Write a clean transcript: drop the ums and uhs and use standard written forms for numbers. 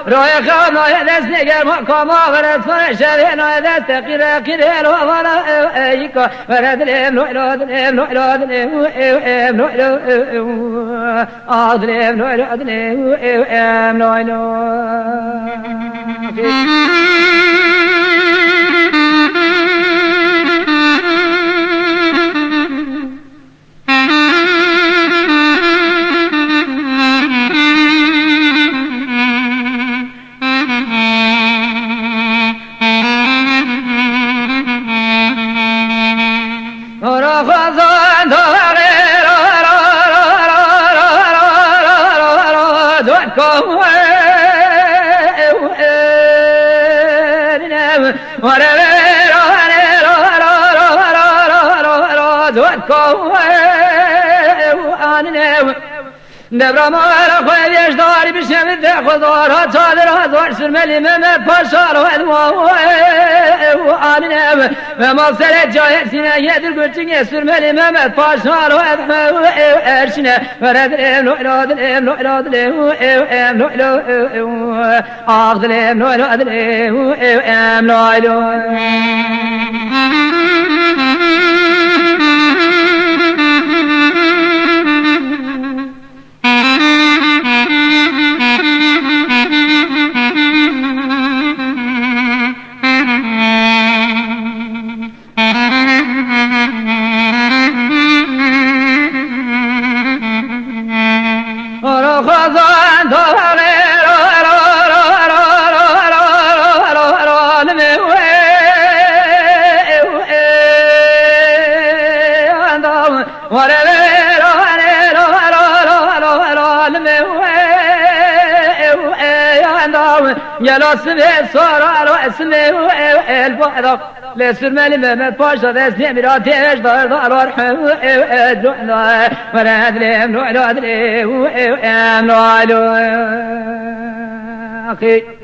روی خانه دست نگر مقاما ورد فرشد نای دست قیره قیره رو والا ایکا ورد لیم نویلو دلیم نویلو دلیم نویلو آدلیم نویلو دلیم نویلو دبر ما را خویش داری بشم ده خدار ها چادر ها دور سرملی ممت پاشار و ادوا و آنیم و ما سر جای سینه یه در گرچنگ سرملی ممت پاشار و ادوا و ارشنه و ردلیم نویلادلیم نویلادلیم نویلو آغدلیم نویلادلیم نویلو يلا سمي صار اسمي البعض لسرمالي ممت باشا ذا سميرات ايش دار دار ارحم ادلونا ولا ادلم نوعلو ادلم نوعلو اخي